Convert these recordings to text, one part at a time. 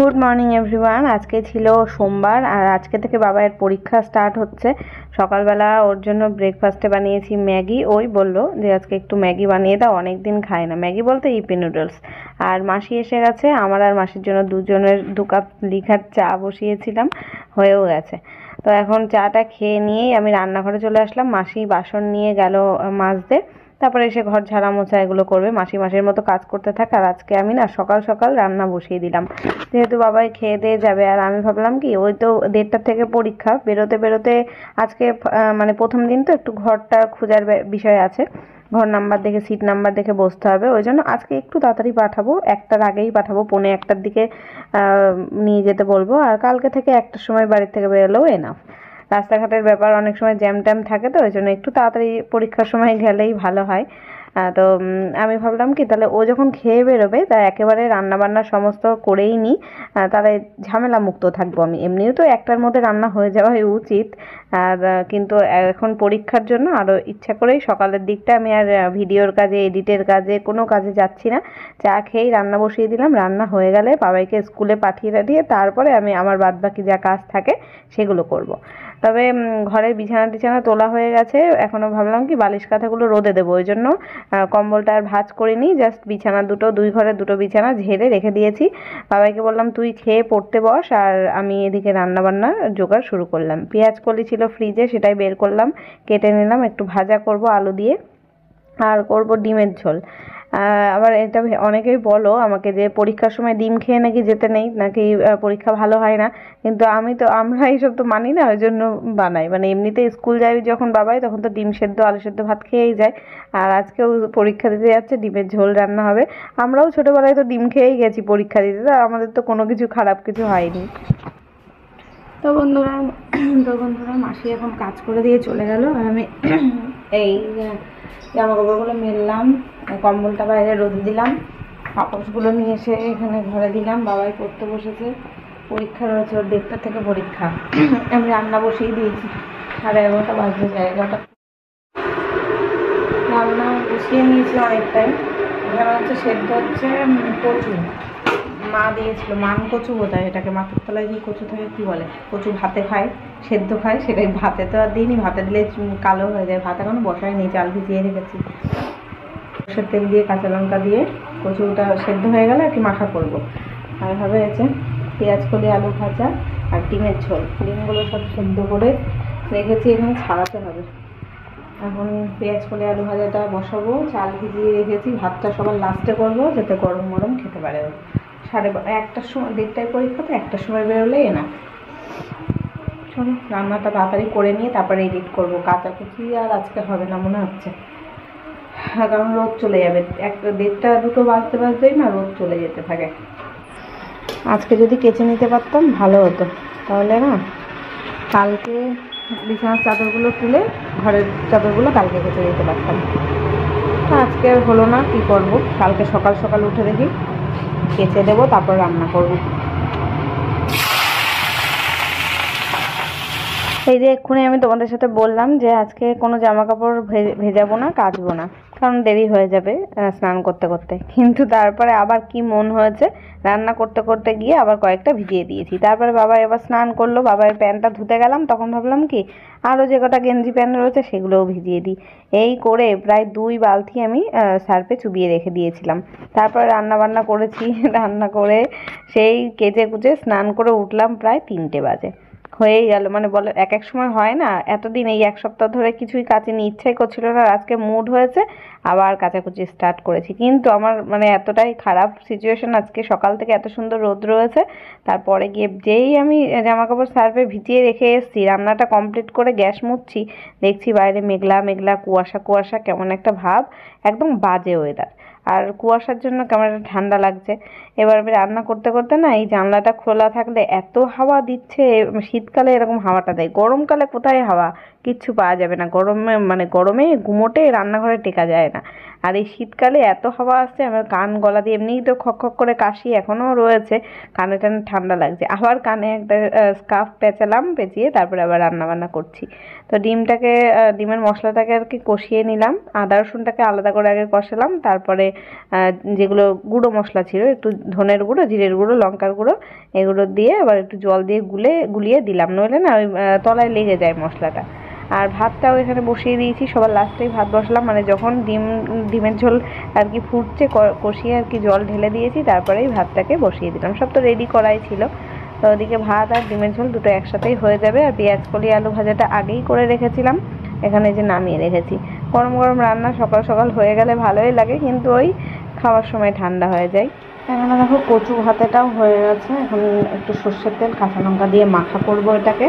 Good morning everyone. আজকে ছিল সোমবার আর আজকে থেকে বাবার পরীক্ষা স্টার্ট হচ্ছে। সকালবেলা ওর জন্য ব্রেকফাস্টে বানিয়েছি ম্যাগি। ওই বলল যে আজকে একটু ম্যাগি বানিয়ে দাও, অনেক দিন খায় না। ম্যাগি বলতে ইপি নুডলস। আর মাসি এসে গেছে, আমার আর মাসির জন্য দুজনের 2 কাপ লিখার চা বসিয়েছিলাম, হয়েও গেছে। তো এখন চাটা খেয়ে নিয়েই আমি রান্নাঘরে চলে আসলাম। মাসি বাসন নিয়ে গেল মাজতে, তারপরে এসে ঘর ঝাড়া মোছা এগুলো করবে। মাসি মাসের মতো কাজ করতে থাকে। আর আজকে আমি না সকাল সকাল রান্না বসিয়ে দিলাম, যেহেতু বাবাই খেয়ে দিয়ে যাবে। আর আমি ভাবলাম কি, ওই তো 1:30 থেকে পরীক্ষা, বেরোতে বেরোতে আজকে মানে প্রথম দিন তো একটু ঘরটা খোঁজার বিষয় আছে। ঘর নাম্বার দেখে, সিট নাম্বার দেখে বসতে হবে। ওই জন্য আজকে একটু তাড়াতাড়ি পাঠাবো, 1টার আগেই পাঠাবো, 1:45-1টার দিকে নিয়ে যেতে বলবো। আর কালকে থেকে 1টার সময় বাড়ির থেকে বেরোলেও এনাফ। রাস্তাঘাটের ব্যাপার, অনেক সময় জ্যাম ট্যাম থাকে, তো ওই জন্য একটু তাড়াতাড়ি পরীক্ষার সময় গেলেই ভালো হয়। তো আমি ভাবলাম কি, তাহলে ও যখন খেয়ে বেরোবে তা একেবারে রান্নাবান্না সমস্ত করেই নিই, তাহলে ঝামেলা মুক্ত থাকবো আমি। এমনিও তো 1টার মধ্যে রান্না হয়ে যাওয়াই উচিত। আর কিন্তু এখন পরীক্ষার জন্য আরও ইচ্ছা করেই সকালের দিকটা আমি আর ভিডিওর কাজে, এডিটের কাজে, কোনো কাজে যাচ্ছি না। চা খেয়েই রান্না বসিয়ে দিলাম। রান্না হয়ে গেলে বাবাইকে স্কুলে পাঠিয়ে দিয়ে তারপরে আমি আমার বাদবাকি যা কাজ থাকে সেগুলো করব। তবে ঘরের বিছানা টিছানা তোলা হয়ে গেছে। এখনও ভাবলাম কি, বালিশ কাঁথাগুলো রোদে দেবো, ওই জন্য কম্বলটা আর ভাঁজ করিনি। জাস্ট বিছানা দুটো, 2 ঘরে 2টো বিছানা ঝেড়ে রেখে দিয়েছি। বাবাইকে বললাম তুই খেয়ে পড়তে বস, আর আমি এদিকে রান্নাবান্না জোগাড় শুরু করলাম। পেঁয়াজ কলি ছিল ফ্রিজে, সেটাই বের করলাম, কেটে নিলাম। একটু ভাজা করব আলু দিয়ে, আর করব ডিমের ঝোল। আবার এটা অনেকেই বলো আমাকে যে পরীক্ষার সময় ডিম খেয়ে নাকি যেতে নেই, নাকি পরীক্ষা ভালো হয় না। কিন্তু আমরা এইসব তো মানি না, ওই জন্য বানাই। মানে এমনিতে স্কুল যাই যখন বাবাই, তখন তো ডিম সেদ্ধ, আলু সেদ্ধ ভাত খেয়েই যায়। আর আজকেও পরীক্ষা দিতে যাচ্ছে, ডিমের ঝোল রান্না হবে। আমরাও ছোটোবেলায় তো ডিম খেয়েই গেছি পরীক্ষা দিতে, তো আমাদের তো কোনো কিছু খারাপ কিছু হয়নি। তো বন্ধুরা মাসি এখন কাজ করে দিয়ে চলে গেল, আর আমি এই জামা কাপড়গুলো মেললাম, কম্বলটা বাইরে রোদে দিলাম, কাপড়গুলো নিয়ে এসে এখানে ঘরে দিলাম। বাবাই পড়তে বসেছে, পরীক্ষা রয়েছে ওর 1:30 থেকে পরীক্ষা। আমি রান্না বসিয়ে দিয়েছি, 11:30 বাজতে যায়, 11টা। রান্না বসিয়ে নিয়েছি অনেকটাই। এখানে হচ্ছে সেদ্ধ হচ্ছে কচু, মা দিয়েছিল, মান কচু বোধহয় এটাকে, মাথার তলায় যে কচু থাকে কী বলে, কচু ভাতে খায়, সেদ্ধ খায়, সেটাই। ভাতে তো আর দিইনি, ভাতে দিলে কালো হয়ে যায়। ভাত এখনো বসায়নি, চাল ভিজিয়ে রেখেছি। সরষের তেল দিয়ে, কাঁচা লঙ্কা দিয়ে কচুটা সেদ্ধ হয়ে গেলে আর কি মাখা করবো। আর হবে হচ্ছে পেঁয়াজ কলি, আলু ভাজা আর ডিমের ঝোল। ডিমগুলো সব সেদ্ধ করে রেখেছি, এখানে ছাড়াতে হবে। এখন পেঁয়াজ কলি আলু ভাজাটা বসাবো, চাল ভিজিয়ে রেখেছি। ভাতটা সবার লাস্টে করবো, যাতে গরম গরম খেতে পারে। 1টার সময়, 1:30টায় পরীক্ষা, তো 1টার সময় বেরোলেই না। চলো রান্নাটা তাড়াতাড়ি করে নিয়ে তারপরে এডিট করবো। কাচাকুচি আর আজকে হবে না মনে হচ্ছে, কারণ রোদ চলে যাবে। 1:30, 2টো বাজতেই না রোদ চলে যেতে থাকে। আজকে যদি কেচে নিতে পারতাম ভালো হতো, তাহলে না কালকে বিছানার চাদরগুলো তুলে ঘরের চাদরগুলো কালকে কেচে দিতে পারতাম। আজকে হলো না, কি করব। কালকে সকাল সকাল উঠে দেখি কেচে দেবো, তারপর রান্না করব। এই যে এক্ষুনি আমি তোমাদের সাথে বললাম যে আজকে কোনো জামা কাপড় ভেজাবো না, কাচবো না, কারণ দেরি হয়ে যাবে স্নান করতে করতে। কিন্তু তারপরে আবার কি মন হয়েছে, রান্না করতে করতে গিয়ে আবার কয়েকটা ভিজিয়ে দিয়েছি। তারপরে বাবা এবার স্নান করলো, বাবার প্যান্টটা ধুতে গেলাম, তখন ভাবলাম কি আরও যে কটা গেঞ্জি প্যান্ট রয়েছে সেগুলোও ভিজিয়ে দিই। এই করে প্রায় 2 বালতি আমি সার্ফে চুবিয়ে রেখে দিয়েছিলাম। তারপরে রান্না বান্না করেছি। রান্না করে সেই কেচে কুচে স্নান করে উঠলাম প্রায় 3টে বাজে। হয়েই গেল, মানে বলে এক এক সময় হয় না, এতদিন এই 1 সপ্তাহ ধরে কিছুই কাচিনি, ইচ্ছাই করছিল না। আজকে মুড হয়েছে, আবার কাচাকুচি স্টার্ট করেছি। কিন্তু আমার মানে এতটাই খারাপ সিচুয়েশন, আজকে সকাল থেকে এত সুন্দর রোদ রয়েছে, তারপরে গিয়ে যেই আমি জামা কাপড় সার্ফে ভিজিয়ে রেখে এসেছি, রান্নাটা কমপ্লিট করে গ্যাস মুছছি, দেখছি বাইরে মেঘলা মেঘলা, কুয়াশা কুয়াশা, কেমন একটা ভাব, একদম বাজে ওয়েদার। আর কুয়াশার জন্য কেমন একটা ঠান্ডা লাগছে। এবার আমি রান্না করতে করতে না, এই জানলাটা খোলা থাকলে এত হাওয়া দিচ্ছে। শীতকালে এরকম হাওয়াটা দেয়, গরমকালে কোথায় হাওয়া, কিচ্ছু পাওয়া যাবে না। গরমে গুমোটে রান্নাঘরে টেকা যায় না। আর এই শীতকালে এত হাওয়া আসছে, আমার কান গলা দিয়ে এমনিই তো খক খক করে কাশি এখনও রয়েছে, কানে টানে ঠান্ডা লাগছে। আবার কানে একটা স্কার্ফ পেঁচালাম, পেঁচিয়ে তারপরে আবার রান্না বান্না করছি। তো ডিমের মশলাটাকে আর কি কষিয়ে নিলাম। আদা রসুনটাকে আলাদা করে আগে কষালাম, তারপরে যেগুলো গুঁড়ো মশলা ছিল একটু ধনের গুঁড়ো, জিরের গুঁড়ো, লঙ্কার গুঁড়ো এগুলো দিয়ে আবার একটু জল দিয়ে গুলিয়ে দিলাম, নইলে না ওই তলায় লেগে যায় মশলাটা। আর ভাতটাও এখানে বসিয়ে দিয়েছি, সবার লাস্টেই ভাত বসালাম, মানে যখন ডিমের ঝোল আর কি ফুটছে কষিয়ে আর কি জল ঢেলে দিয়েছি, তারপরেই ভাতটাকে বসিয়ে দিলাম। সব তো রেডি করাই ছিল। তো ওদিকে ভাত আর ডিমের ঝোল দুটো একসাথেই হয়ে যাবে। আর পেঁয়াজ কলি আলু ভাজাটা আগেই করে রেখেছিলাম, এখানে যে নামিয়ে রেখেছি। গরম গরম রান্না সকাল সকাল হয়ে গেলে ভালোই লাগে, কিন্তু ওই খাওয়ার সময় ঠান্ডা হয়ে যায়। এখানে দেখো কচু ভাতেটাও হয়ে গেছে, এখন একটু সর্ষের তেল কাঁচা লঙ্কা দিয়ে মাখা করবো এটাকে।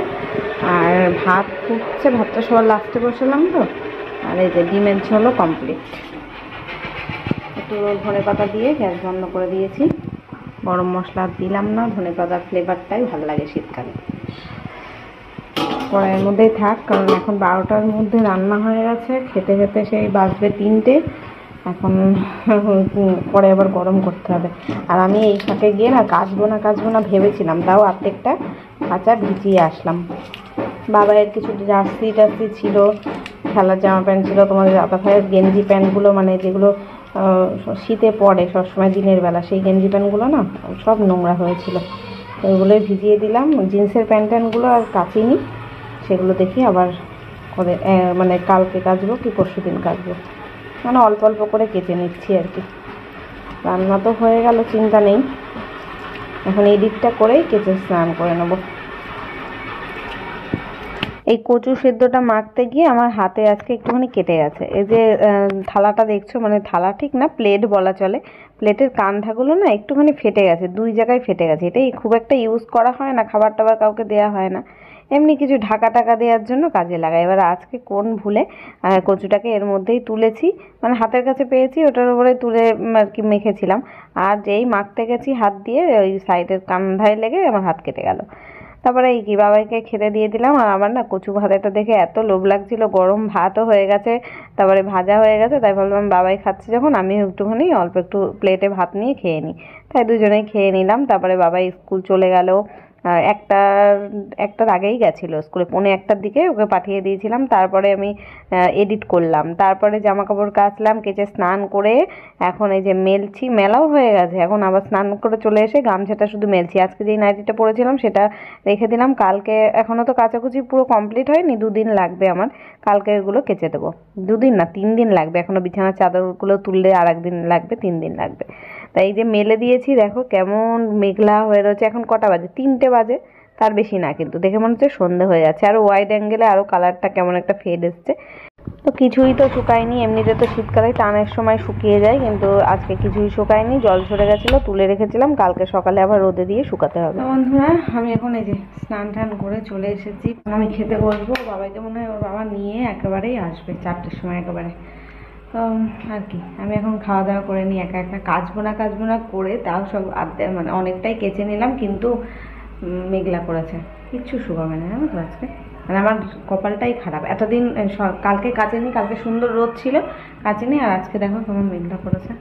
আর ভাত ফুটছে, ভাতটা সবার লাস্টে বসালাম তো। আর এই যে ডিমের ঝোলও কমপ্লিট। একটু ধনে পাতা দিয়ে গ্যাস বন্ধ করে দিয়েছি, গরম মশলা দিলাম না, ধনে পাতার ফ্লেভারটাই ভালো লাগে শীতকালে। কড়াইয়ের মধ্যেই থাক, কারণ এখন 12টার মধ্যে রান্না হয়ে গেছে, খেতে খেতে সেই বাজবে 3টে। এখন পরে আবার গরম করতে হবে। আর আমি এই ফাঁকে গিয়ে না কাচবো না ভেবেছিলাম, তাও অর্ধেকটা কাঁচা ভিজিয়ে আসলাম। বাবাইয়ের কিছু জার্সি টার্সি ছিল, খেলার জামা প্যান্ট ছিল, তোমাদের দাদা ভাইয়ের গেঞ্জি প্যান্টগুলো, মানে যেগুলো শীতে পরে সবসময় দিনের বেলা, সেই গেঞ্জি প্যান্টগুলো না সব নোংরা হয়েছিল, ওইগুলোই ভিজিয়ে দিলাম। জিন্সের প্যান্ট ট্যান্টগুলো আর কাচিনি, সেগুলো দেখি আবার করে মানে কালকে কাচবো কি পরশু দিন কাচবো, মানে অল্প অল্প করে কেচে নিচ্ছি আর কি। রান্না তো হয়ে গেল, চিন্তা নেই, এখন এই দিকটা করেই কেচে স্নান করে নেবো। এই কচু সেদ্ধটা মাখতে গিয়ে আমার হাতে আজকে একটুখানি কেটে গেছে। এই যে থালাটা দেখছো, মানে থালা ঠিক না, প্লেট বলা চলে, প্লেটের কান্ধাগুলো না একটুখানি ফেটে গেছে, 2 জায়গায় ফেটে গেছে। এটাই খুব একটা ইউজ করা হয় না, খাবার টাবার কাউকে দেওয়া হয় না, এমনি কিছু ঢাকা টাকা দেওয়ার জন্য কাজে লাগায়। এবার আজকে কোন ভুলে কচুটাকে এর মধ্যেই তুলেছি, মানে হাতের কাছে পেয়েছি, ওটার উপরে তুলে আর কি মেখেছিলাম। আর যেই মাখতে গেছি হাত দিয়ে, ওই সাইডের কান্ধায় লেগে আমার হাত কেটে গেল। তারপরে এই কি বাবাইকে খেতে দিয়ে দিলাম। আর আমার না কচু ভাজাটা দেখে এত লোভ লাগছিল, গরম ভাতও হয়ে গেছে, তারপরে ভাজা হয়ে গেছে, তাই ভাবলাম বাবাই খাচ্ছে যখন আমি একটুখানি অল্প একটু প্লেটে ভাত নিয়ে খেয়ে নিই। তাই দুজনেই খেয়ে নিলাম। তারপরে বাবাই স্কুল চলে গেল, একটার আগেই গেছিলো স্কুলে, 1:45টার দিকে ওকে পাঠিয়ে দিয়েছিলাম। তারপরে আমি এডিট করলাম, তারপরে জামা কাপড় কাচলাম, কেচে স্নান করে এখন এই যে মেলছি, মেলাও হয়ে গেছে, এখন আবার স্নান করে চলে এসে গামছাটা শুধু মেলছি। আজকে যেই নাইটিটা পরেছিলাম সেটা রেখে দিলাম, কালকে এখনও তো কাচাকুচি পুরো কমপ্লিট হয়নি, 2 দিন লাগবে আমার, কালকে এগুলো কেচে দেবো। 2 দিন না 3 দিন লাগবে, এখনও বিছানার চাদরগুলো তুললে আর 1 দিন লাগবে, 3 দিন লাগবে। তাই এই যে মেলে দিয়েছি, দেখো কেমন মেঘলা হয়ে রয়েছে। এখন কটা বাজে? 3টে বাজে, তার বেশি না, কিন্তু দেখে মনে হচ্ছে সন্ধে হয়ে যাচ্ছে। আর ওয়াইড অ্যাঙ্গেলে আরও কালারটা কেমন একটা ফেড এসছে। তো কিছুই তো শুকায়নি, এমনিতে তো শীতকালে টানের সময় শুকিয়ে যায়, কিন্তু আজকে কিছুই শুকায়নি, জল ঝরে গেছিলো, তুলে রেখেছিলাম, কালকে সকালে আবার রোদে দিয়ে শুকাতে হবে। বন্ধুরা, আমি এখন এই যে স্নান টান করে চলে এসেছি, আমি খেতে বসবো। বাবাকে মনে হয় ওর বাবা নিয়ে একেবারেই আসবে 4টের সময় একেবারে। তো আর কি, আমি এখন খাওয়া দাওয়া করে নিই, একা একা কাচবো না করে, তাও সব মানে অনেকটাই কেচে নিলাম, কিন্তু মেঘলা করেছে, কিচ্ছু শুকাবে না জানো তো আজকে। মানে আমার কপালটাই খারাপ, এতদিন কালকে কাচেনি, কালকে সুন্দর রোদ ছিল, কাচেনি, আর আজকে দেখো কেমন মেঘলা করেছে।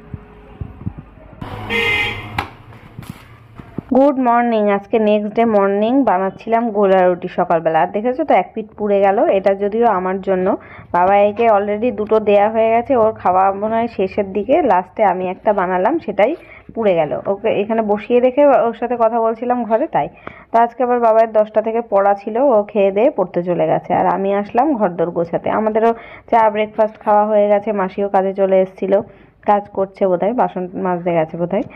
Good morning. আজকে নেক্সট ডে মর্নিং, বানাচ্ছিলাম গোলা রুটি সকালবেলা। আর দেখেছো তো 1 পিঠ পুড়ে গেল, এটা যদিও আমার জন্য, বাবা একে অলরেডি 2টো দেয়া হয়ে গেছে, ওর খাওয়া মনে হয় শেষের দিকে, লাস্টে আমি একটা বানালাম, সেটাই পুড়ে গেল। ওকে এখানে বসিয়ে রেখে ওর সাথে কথা বলছিলাম ঘরে, তাই। তো আজকে আবার বাবার 10টা থেকে পড়া ছিল, ও খেয়ে দিয়ে পড়তে চলে গেছে, আর আমি আসলাম ঘরদোর গোছাতে। আমাদেরও চা ব্রেকফাস্ট খাওয়া হয়ে গেছে, মাসিও কাজে চলে এসেছিলো, কাজ করছে বোধহয়, বাসন মাজতে গেছে বোধহয়।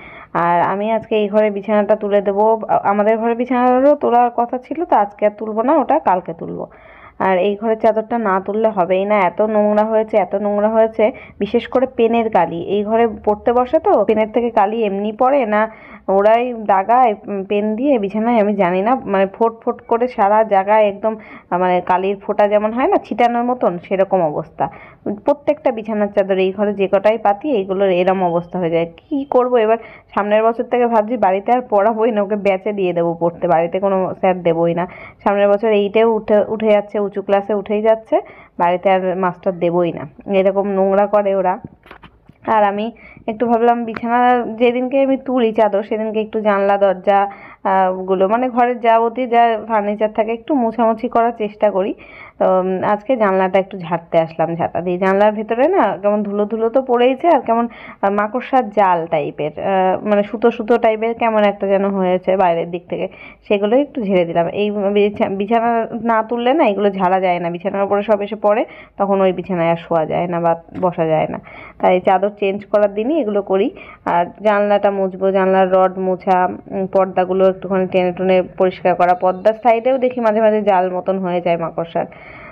আর আমি আজকে এই ঘরে বিছানাটা তুলে দেবো, আমাদের ঘরে বিছানাটারও তোলার কথা ছিল, তো আজকে আর তুলবো না, ওটা কালকে তুলবো। আর এই ঘরের চাদরটা না তুললে হবেই না, এত নোংরা হয়েছে, বিশেষ করে পেনের কালি। এই ঘরে পড়তে বসে তো, পেনের থেকে কালি এমনি পড়ে না, ওরাই দাগায় পেন দিয়ে বিছানায়, আমি জানি না, মানে ফোট ফোট করে সারা জায়গায় একদম, মানে কালির ফোঁটা যেমন হয় না ছিটানোর মতন, সেরকম অবস্থা। প্রত্যেকটা বিছানার চাদর, এই ঘরে যে কটাই পাতি এইগুলোর এরম অবস্থা হয়ে যায়। কি করব এবার? সামনের বছর থেকে ভাবছি বাড়িতে আর পড়াবোই না, ওকে ব্যাচে দিয়ে দেবো পড়তে, বাড়িতে কোনো স্যার দেবোই না। সামনের বছর এইটেও উঠে যাচ্ছে, উঁচু ক্লাসে উঠেই যাচ্ছে, বাড়িতে আর মাস্টার দেবোই না, এরকম নোংরা করে ওরা। আর আমি একটু ভাবলাম বিছানা যেদিনকে আমি তুলি চাদর, সেদিনকে একটু জানলা দরজা গুলো মানে ঘরের যাবতীয় যা ফার্নিচার থাকে একটু মোছামুছি করার চেষ্টা করি। তো আজকে জানলাটা একটু ঝাড়তে আসলাম, ঝাঁটা দিয়ে জানলার ভেতরে না কেমন ধুলো ধুলো তো পড়েইছে, আর কেমন মাকড়সার জাল টাইপের, মানে সুতো সুতো টাইপের কেমন একটা যেন হয়েছে বাইরের দিক থেকে, সেগুলো একটু ঝেড়ে দিলাম। এই বিছানা না তুললে না এগুলো ঝাড়া যায় না, বিছানার উপরে সব এসে পড়ে, তখন ওই বিছানায় আর শোয়া যায় না বা বসা যায় না, তাই চাদর চেঞ্জ করার দিনই এগুলো করি। আর জানলাটা মুছবো, জানলার রড মোছা, পর্দাগুলো একটুখানি টেনে টুনে পরিষ্কার করা, পর্দার সাইডেও দেখি মাঝে মাঝে জাল মতন হয়ে যায় মাকড়সার,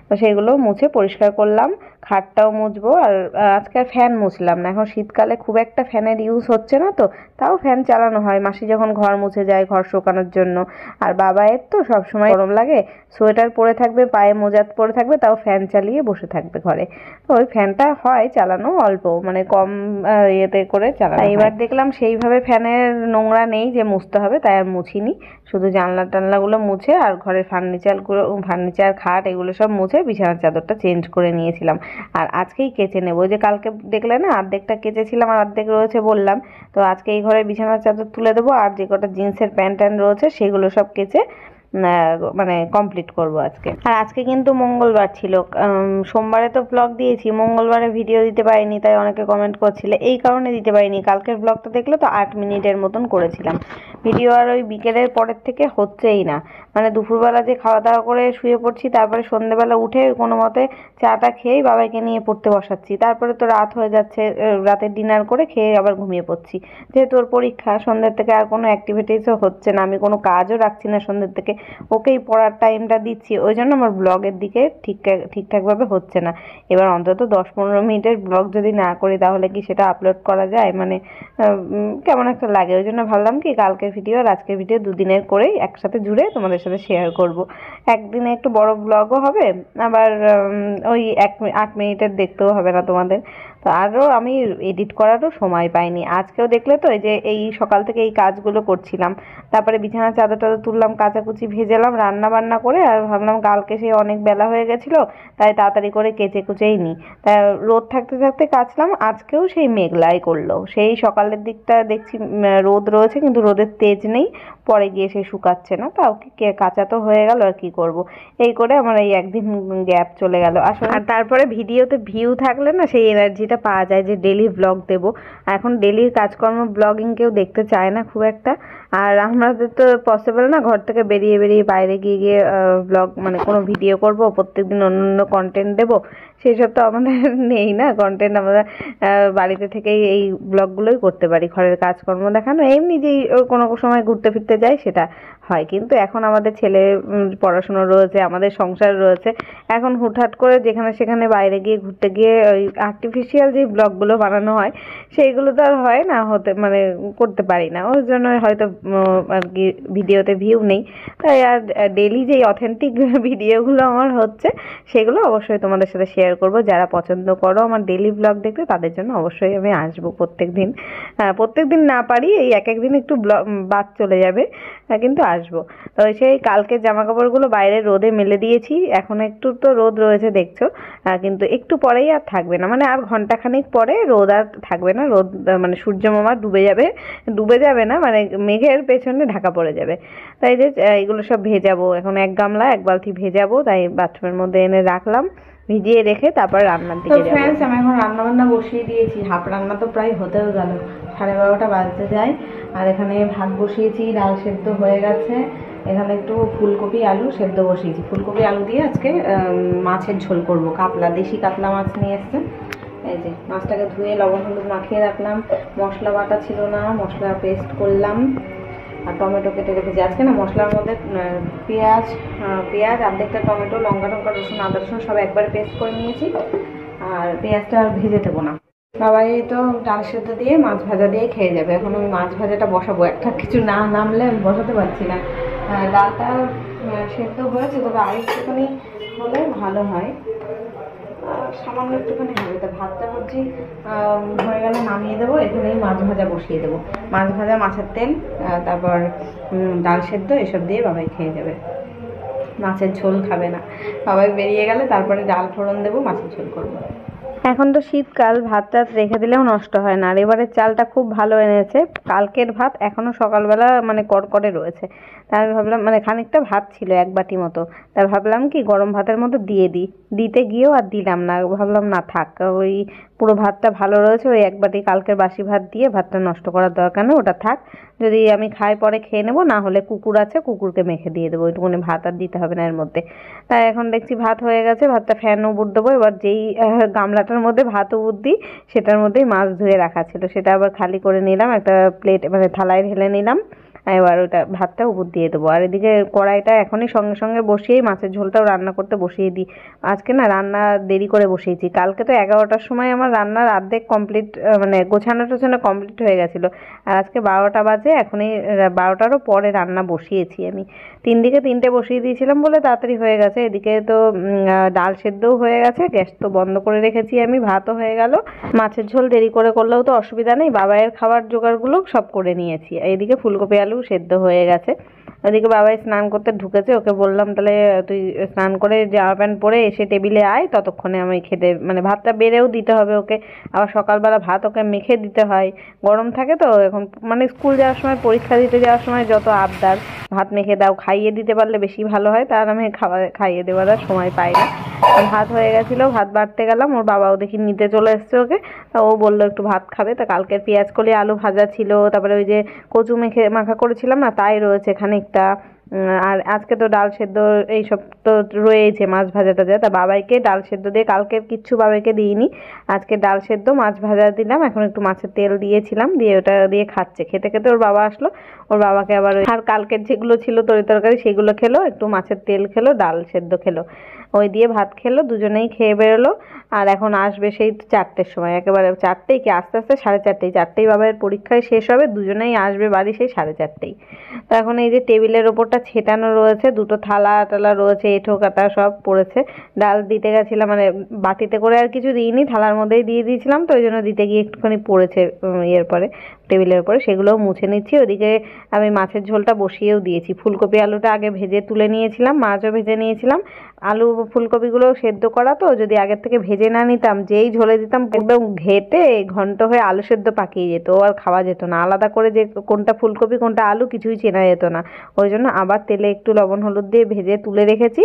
তো সেগুলো মুছে পরিষ্কার করলাম। খাটটাও মুছবো। আর আজকে আর ফ্যান মুছলাম না, এখন শীতকালে খুব একটা ফ্যানের ইউজ হচ্ছে না, তো তাও ফ্যান চালানো হয় মাসি যখন ঘর মুছে যায় ঘর শুকানোর জন্য। আর বাবায়ের তো সবসময় গরম লাগে, সোয়েটার পরে থাকবে, পায়ে মোজা পরে থাকবে, তাও ফ্যান চালিয়ে বসে থাকবে ঘরে, তো ওই ফ্যানটা হয় চালানো অল্প, মানে কম ইয়েতে করে চালানো। এবার দেখলাম সেইভাবে ফ্যানের নোংরা নেই যে মুছতে হবে, তাই আর মুছিনি, শুধু জানলা টানলাগুলো মুছে আর ঘরের ফার্নিচার খাট এগুলো সব মুছে বিছানার চাদরটা চেঞ্জ করে নিয়েছিলাম। আর আজকেই কেচে নেবো, যে কালকে দেখলে না অর্ধেকটা কেচেছিলাম আর অর্ধেক রয়েছে বললাম, তো আজকে এই ঘরে বিছানার চাদর তুলে দেবো, আর যে কটা জিন্সের প্যান্ট ট্যান্ট রয়েছে সেগুলো সব কেচে মানে কমপ্লিট করব আজকে। আর আজকে কিন্তু মঙ্গলবার ছিল, সোমবারে তো ব্লগ দিয়েছি, মঙ্গলবারে ভিডিও দিতে পারিনি, তাই অনেকে কমেন্ট করছিলে, এই কারণে দিতে পারিনি। কালকের ব্লগটা দেখলে তো 8 মিনিটের মতন করেছিলাম ভিডিও, আর ওই বিকেলের পরের থেকে হচ্ছেই না, মানে দুপুরবেলা যে খাওয়া দাওয়া করে শুয়ে পড়ছি, তারপরে সন্ধ্যেবেলা উঠে কোনো মতে চাটা খেয়েই বাবাইকে নিয়ে পড়তে বসাচ্ছি, তারপরে তো রাত হয়ে যাচ্ছে, রাতের ডিনার করে খেয়ে আবার ঘুমিয়ে পড়ছি, যেহেতু ওর পরীক্ষা সন্ধ্যের থেকে আর কোনো অ্যাক্টিভিটিসও হচ্ছে না, আমি কোনো কাজও রাখছি না সন্ধ্যের থেকে, ওকেই পড়ার টাইমটা দিচ্ছি, ওই জন্য আমার ব্লগের দিকে ঠিকঠাকভাবে হচ্ছে না। এবার অন্তত 10-15 মিনিটের ব্লগ যদি না করি তাহলে কি সেটা আপলোড করা যায়, মানে কেমন একটা লাগে, ওই জন্য ভাবলাম কি কালকের ভিডিও আর আজকের ভিডিও দুদিনের করেই একসাথে জুড়ে তোমাদের সাথে শেয়ার করব। একদিনে একটু বড় ব্লগও হবে, আবার ওই 8 মিনিটের দেখতেও হবে না তোমাদের, তো আরও আমি এডিট করারও সময় পাইনি। আজকেও দেখলে তো এই যে এই সকাল থেকে এই কাজগুলো করছিলাম, তারপরে বিছানার চাদর টাদর তুললাম, কাচাকুচি ভেজালাম, রান্না বান্না করে, আর ভাবলাম কালকে সেই অনেক বেলা হয়ে গেছিলো, তাই তাড়াতাড়ি করে কেচে কুচেই নিই, তাই রোদ থাকতে থাকতে কাচলাম। আজকেও সেই মেঘলাই করলো, সেই সকালের দিকটা দেখছি রোদ রয়েছে কিন্তু রোদের তেজ নেই, পরে গিয়ে সেই শুকাচ্ছে না, তাও কি কাঁচা তো হয়ে গেল, আর কি করব, এই করে আমার এই একদিন গ্যাপ চলে গেল আসলে। আর তারপরে ভিডিওতে ভিউ থাকলে না সেই এনার্জিটা পাওয়া যায় যে ডেলি ব্লগ দেব। এখন ডেলির কাজকর্ম ব্লগিং কেউ দেখতে চায় না খুব একটা, আর আমাদের তো পসিবল না ঘর থেকে বেরিয়ে বেরিয়ে বাইরে গিয়ে গিয়ে ব্লগ মানে কোনো ভিডিও করব, প্রত্যেকদিন অন্য অন্য কন্টেন্ট দেবো, সেই সব তো আমাদের নেই না কন্টেন্ট, আমরা বাড়িতে থেকেই এই ব্লগগুলোই করতে পারি, ঘরের কাজকর্ম দেখানো, এমনি যেই কোনো সময় ঘুরতে ফিরতে যাই সেটা হয়। কিন্তু এখন আমাদের ছেলে পড়াশুনো রয়েছে, আমাদের সংসার রয়েছে, এখন হুটহাট করে যেখানে সেখানে বাইরে গিয়ে ঘুরতে গিয়ে ওই আর্টিফিশিয়াল যে ব্লগগুলো বানানো হয় সেইগুলো তো আর হয় না, হতে মানে করতে পারি না, ওই জন্য হয়তো আর কি ভিডিওতে ভিউ নেই। তাই আর ডেলি যেই অথেন্টিক ভিডিওগুলো আমার হচ্ছে সেগুলো অবশ্যই তোমাদের সাথে শেয়ার করব। যারা পছন্দ করো আমার ডেলি ব্লগ দেখতে তাদের জন্য অবশ্যই আমি আসবো প্রত্যেক দিন না পারি, এই এক একদিন একটু বাদ চলে যাবে, কিন্তু আসবো। তো সেই কালকে জামা কাপড়গুলো বাইরে রোদে মেলে দিয়েছি, এখন একটু তো রোদ রয়েছে দেখছো, কিন্তু একটু পরেই আর থাকবে না, মানে আর ঘন্টাখানিক পরে রোদ আর থাকবে না, রোদ মানে সূর্য মামা ডুবে যাবে না, মানে মেঘের পেছনে ঢাকা পড়ে যাবে। তাই যে এগুলো সব ভেজাবো, এখন এক গামলা এক বালতি ভেজাবো, তাই বাথরুমের মধ্যে এনে রাখলাম, ভিজিয়ে রেখে তারপর রান্নার দিকে যাবো। ফ্রেন্ডস, আমি এখন রান্না বান্না বসিয়ে দিয়েছি, হাফ রান্না তো প্রায় হতেও গেল, 12:30 বাজতে যায়। আর এখানে ভাত বসিয়েছি, ডাল সেদ্ধ হয়ে গেছে, এখানে একটু ফুলকপি আলু সেদ্ধ বসিয়েছি, ফুলকপি আলু দিয়ে আজকে মাছের ঝোল করব, কাতলা, দেশি কাতলা মাছ নিয়ে এসছে। এই যে মাছটাকে ধুয়ে লবণ হলুদ মাখিয়ে রাখলাম, মশলা বাটা ছিল না, মশলা পেস্ট করলাম, আর টমেটো কেটে রেখেছি। আজকে না মশলার মধ্যে পেঁয়াজ অর্ধেকটা, টমেটো, লঙ্কা টঙ্কা, রসুন, আদা রসুন সব একবারে পেস্ট করে নিয়েছি, আর পেঁয়াজটা আর ভেজে দেবো না। বাবাই তো ডাল সেদ্ধ দিয়ে মাছ ভাজা দিয়ে খেয়ে যাবে, এখন আমি মাছ ভাজাটা বসাবো, একটা কিছু না নামলে আমি বসাতে পারছি না। ডালটা সেদ্ধ হয়েছে, তবে আরেকটুখানি হলে ভালো হয়, সামান্য একটুখানি হবে, তা ভাতটা ভাবছি হয়ে গেলে নামিয়ে দেবো, এখানেই মাছ ভাজা বসিয়ে দেবো, মাছ ভাজা, মাছের তেল, তারপর ডাল সেদ্ধ এসব দিয়ে বাবাই খেয়ে যাবে, মাছের ঝোল খাবে না। বাবাই বেরিয়ে গেলে তারপরে ডাল ফোড়ন দেবো, মাছের ঝোল করবো। এখন তো শীতকাল, ভাত টাত রেখে দিলেও নষ্ট হয় না। আর এবারের চালটা খুব ভালো এনেছে। কালকের ভাত এখনো সকালবেলা মানে কড়কড়ে রয়েছে। তাই আমি ভাবলাম, মানে খানিকটা ভাত ছিল এক বাটি মতো, তাই ভাবলাম কি গরম ভাতের মতো দিয়ে দিই। দিতে গিয়েও আর দিলাম না, ভাবলাম না থাক, ওই পুরো ভাতটা ভালো রয়েছে, ওই এক বাটি কালকের বাসি ভাত দিয়ে ভাতটা নষ্ট করার দরকার নেই, ওটা থাক। যদি আমি খাই পরে খেয়ে নেবো, না হলে কুকুর আছে, কুকুরকে মেখে দিয়ে দেবো, ওইটুকুনি ভাত আর দিতে হবে না এর মধ্যে। তাই এখন দেখছি ভাত হয়ে গেছে, ভাতটা ফ্যান উবুর দেবো। এবার যেই গামলাটার মধ্যে ভাত উবুর দিই, সেটার মধ্যেই মাছ ধুয়ে রাখা ছিল, সেটা আবার খালি করে নিলাম, একটা প্লেট মানে থালায় ঢেলে নিলাম। এবার ওটা ভাতটা উপর দিয়ে দেবো। আর এদিকে কড়াইটা এখনই সঙ্গে সঙ্গে বসিয়েই মাছের ঝোলটাও রান্না করতে বসিয়ে দিই। আজকে না রান্না দেরি করে বসিয়েছি, কালকে তো 11টার সময় আমার রান্নার অর্ধেক কমপ্লিট, মানে গোছানো টোছানো কমপ্লিট হয়ে গেছিলো। আর আজকে 12টা বাজে, এখনই 12টারও পরে রান্না বসিয়েছি আমি। তিনটে বসিয়ে দিয়েছিলাম বলে তাড়াতাড়ি হয়ে গেছে। এদিকে তো ডাল সেদ্ধও হয়ে গেছে, গ্যাস তো বন্ধ করে রেখেছি আমি, ভাতও হয়ে গেল। মাছের ঝোল দেরি করে করলেও তো অসুবিধা নেই, বাবাইয়ের খাবার জোগাড়গুলো সব করে নিয়েছি। এদিকে ফুলকপি আলু সেদ্ধ হয়ে গেছে। ওদিকে বাবাই স্নান করতে ঢুকেছে, ওকে বললাম তাহলে তুই স্নান করে জামা প্যান্ট পরে এসে টেবিলে আয়, ততক্ষণে আমি খেতে মানে ভাতটা বেড়েও দিতে হবে ওকে। আবার সকালবেলা ভাত ওকে মেখে দিতে হয়, গরম থাকে তো এখন, মানে স্কুল যাওয়ার সময় পরীক্ষা দিতে যাওয়ার সময় যত আবদার, ভাত মেখে দাও, খাইয়ে দিতে পারলে বেশি ভালো হয়, তার আমি খাইয়ে দেওয়ার আর সময় পাই না। ভাত হয়ে গেছিলো, ভাত বাড়তে গেলাম, ওর বাবাও দেখি নিতে চলে এসছে ওকে। তা ও বললো একটু ভাত খাবে, তা কালকের পেঁয়াজ কলি আলু ভাজা ছিল, তারপরে ওই যে কচু মাখা করেছিলাম না, তাই রয়েছে খানিকটা। আর আজকে তো ডাল সেদ্ধ এইসব তো রয়েছে, মাছ ভাজা টাজা। তা বাবাইকে ডাল সেদ্ধ দিয়ে, কালকে কিচ্ছু বাবাইকে দিইনি, আজকে ডাল সেদ্ধ মাছ ভাজা দিলাম, এখন একটু মাছের তেল দিয়েছিলাম, দিয়ে ওটা দিয়ে খাচ্ছে। খেতে খেতে ওর বাবা আসলো, ওর বাবাকে আবার আর কালকের যেগুলো ছিল তরি তরকারি সেগুলো খেলো, একটু মাছের তেল খেলো, ডাল সেদ্ধ খেলো, ওই দিয়ে ভাত খেলো, দুজনেই খেয়ে বেরোলো। আর এখন আসবে সেই 4টের সময়, একেবারে 4টেই কি আস্তে আস্তে 4:30, 4টেই বাবার পরীক্ষায় শেষ হবে, দুজনেই আসবে বাড়ি সেই 4:30। তো এখন এই যে টেবিলের ওপরটা ছেটানো রয়েছে, দুটো থালা টালা রয়েছে, এঁঠো কাটা সব পড়েছে। ডাল দিতে গেছিলাম, মানে বাটিতে করে আর কিছু দিইনি, থালার মধ্যেই দিয়ে দিয়েছিলাম, তো ওই জন্য দিতে গিয়ে একটুখানি পড়েছে ইয়ের পরে, টেবিলের উপরে, সেগুলোও মুছে নিচ্ছি। ওদিকে আমি মাছের ঝোলটা বসিয়েও দিয়েছি, ফুলকপি আলুটা আগে ভেজে তুলে নিয়েছিলাম, মাছও ভেজে নিয়েছিলাম। আলু ফুলকপিগুলো সেদ্ধ করা তো, যদি আগের থেকে ভেজে না নিতাম, যেই ঝোলে দিতাম একদম ঘেটে ঘন্ট হয়ে আলু সেদ্ধ পাকিয়ে যেত, আর খাওয়া যেত না, আলাদা করে যে কোনটা ফুলকপি কোনটা আলু কিছুই চেনা যেত না। ওই জন্য আবার তেলে একটু লবণ হলুদ দিয়ে ভেজে তুলে রেখেছি।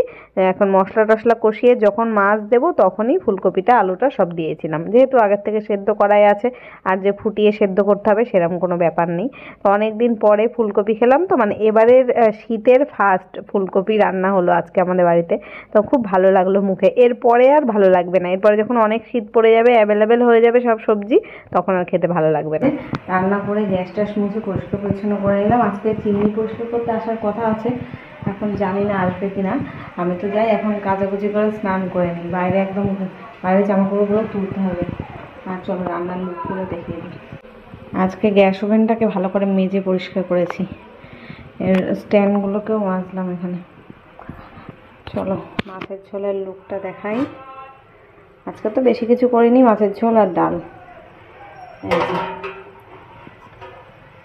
এখন মশলা টশলা কষিয়ে যখন মাছ দেবো তখনই ফুলকপিটা আলুটা সব দিয়েছিলাম, যেহেতু আগের থেকে সেদ্ধ করাই আছে, আর যে ফুটিয়ে সেদ্ধ করতে হবে সেরকম কোনো ব্যাপার নেই। তো অনেকদিন পরে ফুলকপি খেলাম তো, মানে এবারের শীতের ফার্স্ট ফুলকপি রান্না হলো আজকে আমাদের বাড়িতে। তো খুব ভালো লাগলো মুখে, এরপরে আর ভালো লাগবে না, এরপরে যখন অনেক শীত পড়ে যাবে, অ্যাভেলেবেল হয়ে যাবে সব সবজি, তখন আর খেতে ভালো লাগবে না। রান্না করে গ্যাস ট্যাস মুছে পরিষ্কার পরিচ্ছন্ন করে নিলাম। আজকে চিমনি পরিষ্কার করতে আসার কথা আছে, এখন জানি না আসবে কিনা। আমি তো যাই এখন কাচাকুচি করে স্নান করে নিই, বাইরে একদম বাইরে জামাকাপড়গুলো তুলতে হবে। আর চলো রান্নার লুকগুলো দেখিয়ে দিই। আজকে গ্যাস ওভেনটাকে ভালো করে মেজে পরিষ্কার করেছি, এর স্ট্যান্ডগুলোকেও মাজলাম এখানে। চলো মাছের ঝোলের লুকটা দেখাই। আজকে তো বেশি কিছু করিনি, মাছের ঝোল আর ডাল, এই যে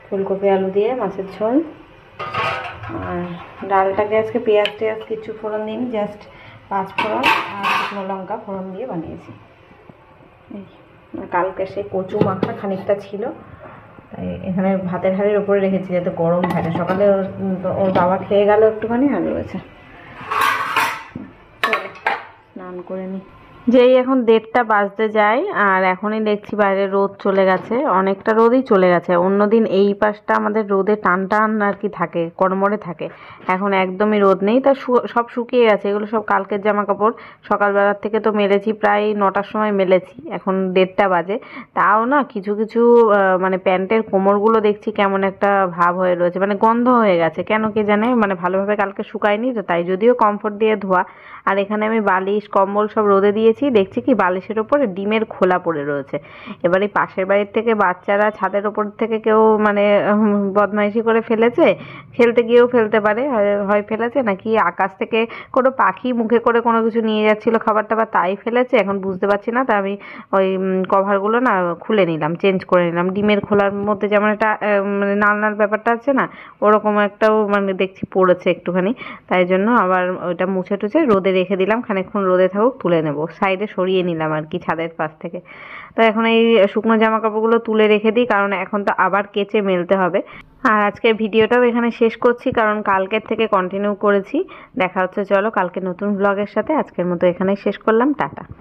ফুলকপি আলু দিয়ে মাছের ঝোল। আর ডালটাকে আজকে পেঁয়াজ টেয়াজ কিছু ফোড়ন দিইনি, জাস্ট 5 ফোড়ন আর শুকনো লঙ্কা ফোড়ন দিয়ে বানিয়েছি। এই কালকে সেই কচু মাখা খানিকটা ছিল, তাই এখানে ভাতের হাঁড়ির ওপরে রেখেছি যাতে গরম থাকে। সকালে ওর বাবা খেয়ে গেল একটুখানি, আর রয়েছে। স্নান করে নিই। যেই এখন 1:30 বাজতে যায়, আর এখনই দেখছি বাইরে রোদ চলে গেছে, অনেকটা রোদই চলে গেছে। অন্যদিন এই পাশটা আমাদের রোদে টান টান আর কি থাকে, কড়মড়ে থাকে, এখন একদমই রোদ নেই। তা সব শুকিয়ে গেছে, এগুলো সব কালকের জামা কাপড়, সকালবেলার থেকে তো মেলেছি, প্রায় 9টার সময় মেলেছি, এখন 1:30 বাজে। তাও না কিছু কিছু মানে প্যান্টের কোমরগুলো দেখছি কেমন একটা ভাব হয়ে রয়েছে, মানে গন্ধ হয়ে গেছে, কেন কে জানে, মানে ভালোভাবে কালকে শুকায়নি তো তাই, যদিও কমফোর্ট দিয়ে ধোয়া। আর এখানে আমি বালিশ কম্বল সব রোদে দিয়েছি, দেখছি কি বালিশের ওপরে ডিমের খোলা পড়ে রয়েছে। এবার এই পাশের বাড়ির থেকে বাচ্চারা ছাদের ওপর থেকে কেউ মানে বদমাইশি করে ফেলেছে, খেলতে গিয়েও ফেলতে পারে, হয় ফেলেছে, নাকি আকাশ থেকে কোনো পাখি মুখে করে কোনো কিছু নিয়ে যাচ্ছিল খাবার টাবার, তাই ফেলেছে, এখন বুঝতে পারছি না। তা আমি ওই কভারগুলো না খুলে নিলাম, চেঞ্জ করে নিলাম। ডিমের খোলার মধ্যে যেমন একটা মানে নাল নাল ব্যাপারটা আছে না, ওরকম একটাও মানে দেখছি পড়েছে একটুখানি, তাই জন্য আবার ওইটা মুছে টুছে রোদে রেখে দিলাম, খানিকক্ষণ রোদে থাকুক, তুলে নেবো। সাইডে সরিয়ে নিলাম আর কি ছাদের পাশ থেকে। তো এখন এই শুকনো জামা কাপড়গুলো তুলে রেখে দিই, কারণ এখন তো আবার কেচে মেলতে হবে। আর আজকের ভিডিওটাও এখানে শেষ করছি, কারণ কালকের থেকে কন্টিনিউ করেছি। দেখা হচ্ছে চলো কালকে নতুন ব্লগের সাথে। আজকের মতো এখানেই শেষ করলাম, টাটা।